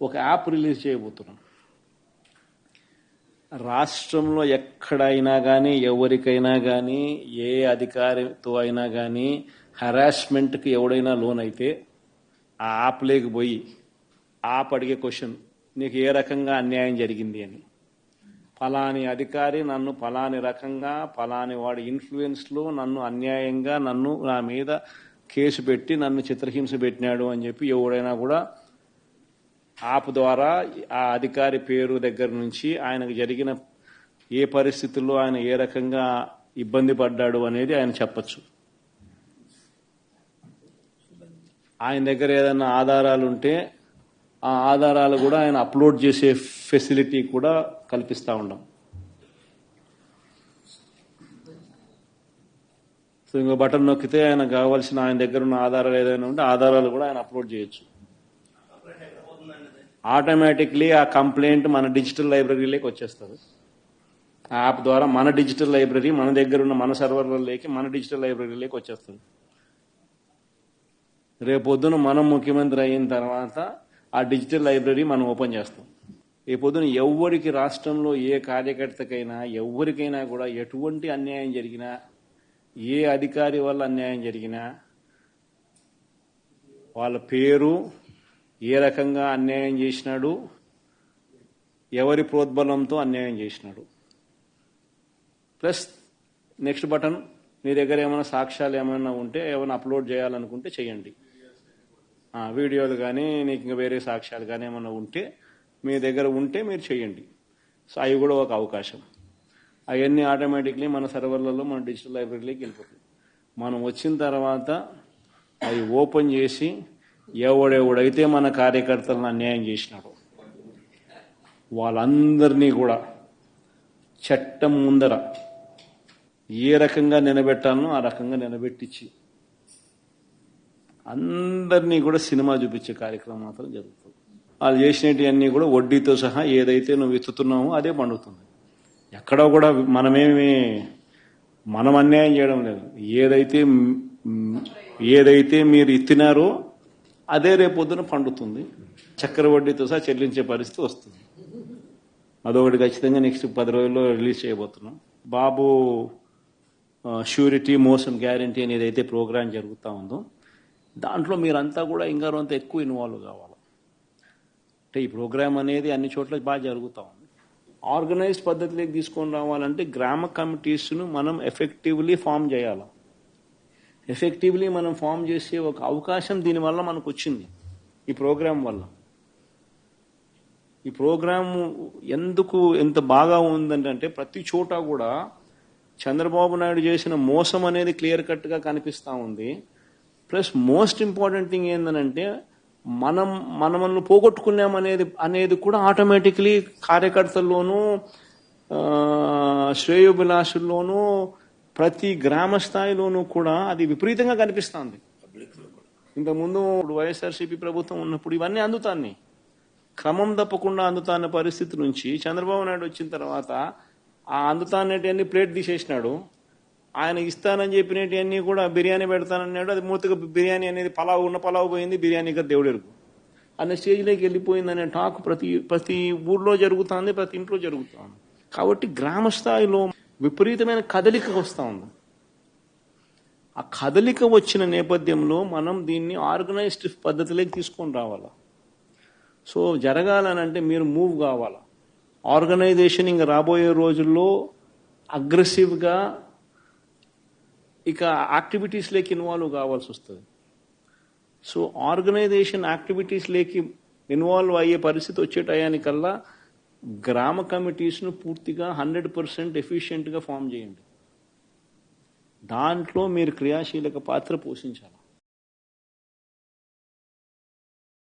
ఒక app release చేయబోతున్నాం. రాష్ట్రంలో ఎక్కడైనా కానీ ఎవరికైనా కానీ ఏ అధికారితో అయినా కానీ హరాస్మెంట్కి ఎవడైనా లోన్ అయితే ఆ యాప్ లేకపోయి యాప్ అడిగే క్వశ్చన్, నీకు ఏ రకంగా అన్యాయం జరిగింది అని. ఫలాని అధికారి నన్ను ఫలాని రకంగా ఫలాని వాడి ఇన్ఫ్లుయెన్స్లో నన్ను అన్యాయంగా నా మీద కేసు పెట్టి నన్ను చిత్రహింస పెట్టినాడు అని చెప్పి ఎవడైనా కూడా యాప్ ద్వారా ఆ అధికారి పేరు దగ్గర నుంచి ఆయనకు జరిగిన ఏ పరిస్థితుల్లో ఆయన ఏ రకంగా ఇబ్బంది పడ్డాడు అనేది ఆయన చెప్పచ్చు. ఆయన దగ్గర ఏదైనా ఆధారాలు ఉంటే ఆ ఆధారాలు కూడా ఆయన అప్లోడ్ చేసే ఫెసిలిటీ కూడా కల్పిస్తూ ఉన్నాం. సో ఇంకో బటన్ నొక్కితే ఆయన కావాల్సిన ఆయన దగ్గర ఉన్న ఆధారాలు ఏదైనా ఉంటే ఆధారాలు కూడా ఆయన అప్లోడ్ చేయొచ్చు. ఆటోమేటిక్లీ ఆ కంప్లైంట్ మన డిజిటల్ లైబ్రరీలోకి వచ్చేస్తుంది. ఆ యాప్ ద్వారా మన డిజిటల్ లైబ్రరీ మన దగ్గర ఉన్న మన సర్వర్లలోకి మన డిజిటల్ లైబ్రరీలోకి వచ్చేస్తుంది. రేపొద్దున మనం ముఖ్యమంత్రి అయిన తర్వాత ఆ డిజిటల్ లైబ్రరీ మనం ఓపెన్ చేస్తాం. రేపొద్దున ఎవరికి రాష్ట్రంలో ఏ కార్యకర్తకైనా ఎవరికైనా కూడా ఎటువంటి అన్యాయం జరిగినా, ఏ అధికారి వల్ల అన్యాయం జరిగినా వాళ్ళ పేరు, ఏ రకంగా అన్యాయం చేసినాడు, ఎవరి ప్రోద్బలంతో అన్యాయం చేసినాడు, ప్లస్ నెక్స్ట్ బటన్, మీ దగ్గర ఏమైనా సాక్ష్యాలు ఏమైనా ఉంటే ఏమైనా అప్లోడ్ చేయాలనుకుంటే చేయండి. వీడియోలు కానీ నీకు ఇంకా వేరే సాక్ష్యాలు కానీ ఏమైనా ఉంటే మీ దగ్గర ఉంటే మీరు చేయండి. సో అవి కూడా ఒక అవకాశం. అవన్నీ ఆటోమేటిక్లీ మన సర్వర్లలో మన డిజిటల్ లైబ్రరీలోకి వెళ్ళిపోతుంది. మనం వచ్చిన తర్వాత అవి ఓపెన్ చేసి ఎవడెవడైతే మన కార్యకర్తలను అన్యాయం చేసినాడో వాళ్ళందరినీ కూడా చట్టం ముందర ఏ రకంగా నిలబెట్టాలనో ఆ రకంగా నిలబెట్టించి అందరినీ కూడా సినిమా చూపించే కార్యక్రమం మాత్రం జరుగుతుంది. వాళ్ళు చేసినవన్నీ కూడా వడ్డీతో సహా ఏదైతే నువ్వు ఎత్తుతున్నావో అదే పండుతుంది. ఎక్కడో కూడా మనం అన్యాయం చేయడం లేదు. ఏదైతే మీరు ఎత్తినారో అదే రేపొద్దున పండుతుంది. చక్కెర వడ్డీతో సహా చెల్లించే పరిస్థితి వస్తుంది. అదొకటి ఖచ్చితంగా నెక్స్ట్ 10 రోజుల్లో రిలీజ్ చేయబోతున్నాం. బాబు ష్యూరిటీ మోషన్ గ్యారంటీ అనేది అయితే ప్రోగ్రాం జరుగుతూ ఉందో దాంట్లో మీరంతా కూడా ఇంకా కొంత ఎక్కువ ఇన్వాల్వ్ కావాలి. అంటే ఈ ప్రోగ్రాం అనేది అన్ని చోట్ల బాగా జరుగుతూ ఉంది. ఆర్గనైజ్డ్ పద్ధతిలోకి తీసుకొని రావాలంటే గ్రామ కమిటీస్ను మనం ఎఫెక్టివ్లీ ఫామ్ చేయాలి. ఎఫెక్టివ్లీ మనం ఫామ్ చేసే ఒక అవకాశం దీనివల్ల మనకు వచ్చింది ఈ ప్రోగ్రాం వల్ల. ఈ ప్రోగ్రాం ఎందుకు ఎంత బాగా ఉందంటే ప్రతి చోట కూడా చంద్రబాబు నాయుడు చేసిన మోసం అనేది క్లియర్ కట్గా కనిపిస్తూ ఉంది. ప్లస్ మోస్ట్ ఇంపార్టెంట్ థింగ్ ఏంటంటే మనల్ని పోగొట్టుకున్నామనేది కూడా ఆటోమేటిక్లీ కార్యకర్తల్లోనూ శ్రేయోభిలాషుల్లోనూ ప్రతి గ్రామ స్థాయిలోనూ కూడా అది విపరీతంగా కనిపిస్తుంది. ఇంతకుముందు వైఎస్ఆర్సీపీ ప్రభుత్వం ఉన్నప్పుడు ఇవన్నీ అందుతాన్ని క్రమం తప్పకుండా అందుతాన్న పరిస్థితి నుంచి చంద్రబాబు నాయుడు వచ్చిన తర్వాత ఆ అందుతాన్నటి ప్లేట్ తీసేసినాడు. ఆయన ఇస్తానని చెప్పినవన్నీ కూడా బిర్యానీ పెడతానన్నాడు. అది మూతగా బిర్యానీ అనేది పలావు పోయింది, బిర్యానీగా దేవుడెరుగు అనే స్టేజ్లోకి వెళ్ళిపోయిందనే టాక్ ప్రతి ఊర్లో జరుగుతుంది, ప్రతి ఇంట్లో జరుగుతుంది. కాబట్టి గ్రామ స్థాయిలో విపరీతమైన కదలిక వస్తూ ఉంది. ఆ కదలిక వచ్చిన నేపథ్యంలో మనం దీన్ని ఆర్గనైజ్డ్ పద్ధతిలోకి తీసుకొని రావాలా. సో జరగాలనంటే మీరు మూవ్ కావాలా. ఆర్గనైజేషన్ ఇంకా రాబోయే రోజుల్లో అగ్రెసివ్గా ఇక యాక్టివిటీస్లోకి ఇన్వాల్వ్ కావాల్సి వస్తుంది. సో ఆర్గనైజేషన్ యాక్టివిటీస్లోకి ఇన్వాల్వ్ అయ్యే పరిస్థితి వచ్చే టయానికల్లా గ్రామ కమిటీస్ను పూర్తిగా 100% ఎఫిషియెంట్గా ఫామ్ చేయండి. దాంట్లో మీరు క్రియాశీలక పాత్ర పోషించాలి.